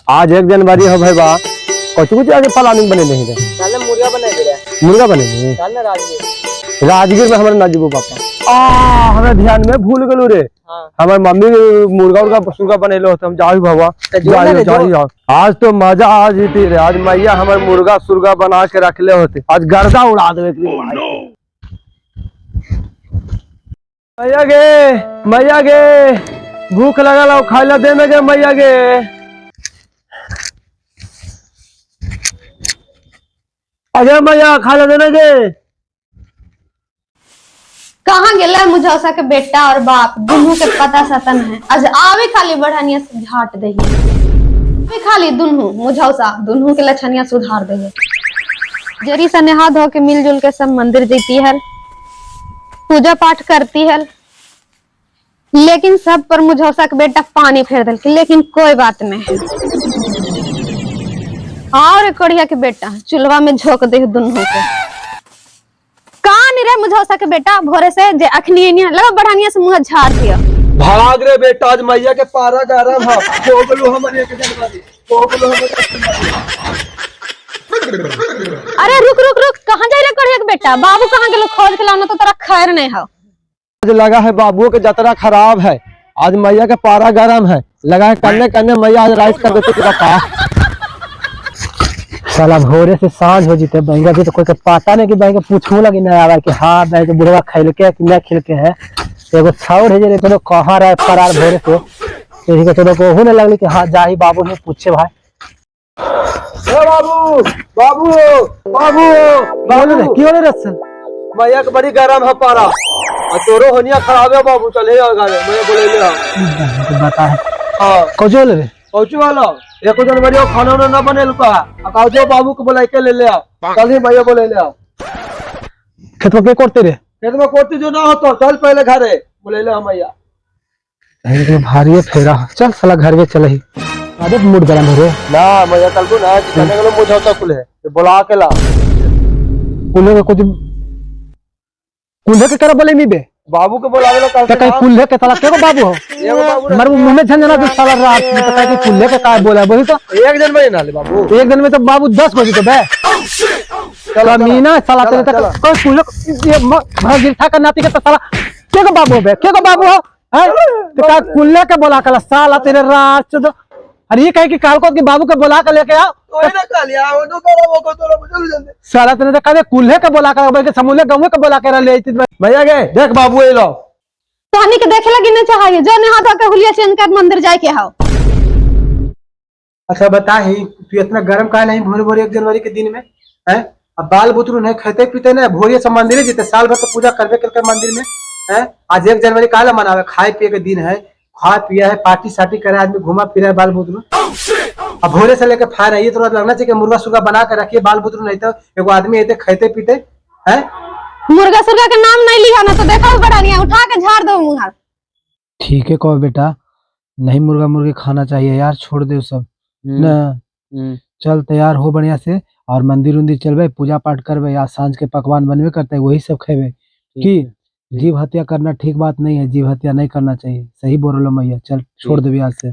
आज 1 जनवरी हो भाई बा कुछ कुछ आगे प्लानिंग बने नहीं रे। चल मुर्गा बने दे मुर्गा बने नहीं। चल ना राजगीर में हमारे नाजीबो पापा हमें ध्यान में भूल गलू रे। हां हमारे मम्मी मुर्गा उर्गा सुरगा बनेलो हम जाई बाबा जाई आज तो मजा आज जीती रे। आज मैया हमारे मुर्गा सुरगा बना के रख ले होते आज गर्दा उड़ा देवे। मैया गे भूख लगा ला खाई ला दे में गे मैया गे। अरे मैया खा ला देना गे। कहाँ गेला मुझौसा के बेटा और बाप दुनू के पता सतन है। आज आवे खाली बढ़ानिया से झाट दही आवे खाली दुनू मुझौसा दुनू के लक्षणिया सुधार दही। जरी से नहा धो के मिलजुल के सब मंदिर जीती है पूजा पाठ करती है लेकिन सब पर मुझौसा के बेटा पानी फेर दल। लेकिन कोई बात नहीं और कोड़िया के बेटा चुलवा में झोंक दे दुनू के। कहाँ नहीं रहे मुझौसा के बेटा भोरे से जे अखनी नहीं लगा बढ़ानिया से मुंह झाड़ दिया। भाग रे बेटा आज मैया के पारा गरम है। कोगलू हमन एक जनवरी कोगलू हमन। अरे रुक रुक रुक कहाँ जा रहे कोड़िया के बेटा बाबू कहाँ गेलो खोज के लाना तो तेरा खैर नहीं है। आज लगा है बाबू के जतरा खराब है। आज मैया के पारा गरम है लगा है करने करने मैया आज राइस कर देते तेरा साला भोरे से सांझ हो जीते बहंगा जी तो कोई के पता नहीं कि बहंगा पूछू लगी ना आवा कि हाँ बहन के बुढ़वा खेल के कि ना खेल के है। एगो छाउर है जे तो कहां रहा फरार भोरे से यही के चलो को होने लगली कि हाँ जाही बाबू ने पूछे भाई ए बाबू बाबू बाबू बाबू की होले रसल मैया के बड़ी गरम है पारा और तोरो होनिया खराब है बाबू चले आ गाले मैं बोले ले आ बता है। हां कोजो ले पहुंचू वाला 1 जनवरी को खाना ना बनेल का अकाउ जो बाबू को बुला के ले ले आ कल ही भैया को ले ले आ। खेत में करते रे खेत में कोती जो ना हो तो चल पहले घरे बोले ले हम भैया अरे भारी फेरा चल साला घर में चल ही आदत मूड गरम हो रे ना भैया कल को ना कहने गलो मुझौसा खुले बुला के ला कुले को कुछ कुले के कर बोले नी बे बाबू को बुलावे ला कल कहीं कुल्हे के तला के बाबू हो एगो बाबू मर मुंह में झंझना तो साला रात में पता है कि कुल्हे के का बोला वही तो 1 जनवरी ना ले बाबू 1 दिन में तो बाबू 10 बजे तो बे चलो मीना साला तेरे तक कोई कुल्हे ये गिरथा का नाती के तो साला के को बाबू बे के को बाबू हो हैं तो का कुल्हे के बोला कल साला तेरे रात तो अरे ये कहे कि काल को के बाबू के बुला के लेके आओ ओए ना कालिया ओनो को वो को तो चल जल्दी साला तेरे कहे कुल्हे के बुला के के समूले गांव के बुला के ले भैया गे देख बाबू ए लो तोहनी के देखे लगी नहीं चाहिए जो ने हाथ के हुलिया चेंज कर मंदिर जाए के हाओ। अच्छा बता ही तू इतना गर्म काहे नहीं भोरे भोरे 1 जनवरी के दिन में हैं। अब बाल बुतरू नहीं खाते पीते ना भोरे से मंदिर जीते साल भर तो पूजा करबे कर मंदिर में हैं। आज 1 जनवरी काहे मनावे खाए पिए के दिन है खा पिया है पार्टी सार्टी करे आदमी घुमा फिरा है बाल बुतरू। अब भोरे से लेकर फायर है ये तो लगना चाहिए कि मुर्गा सुर्गा बना कर रखिए बाल बुतरू नहीं तो एगो आदमी ऐसे खाते पीते हैं। मुर्गा सुर्गा के नाम नहीं लिया ना तो देखो बढ़ानिया उठा के झाड़ दो मुंह। ठीक है कहो बेटा नहीं मुर्गा मुर्गी खाना चाहिए यार छोड़ दे सब ना चल तैयार हो बढ़िया से और मंदिर उंदिर चलबे पूजा पाठ करबे आज सांझ के पकवान बनबे करते वही सब खेबे कि जीव हत्या करना ठीक बात नहीं है। जीव हत्या नहीं करना चाहिए सही बोल लो मैया चल छोड़ दे आज से।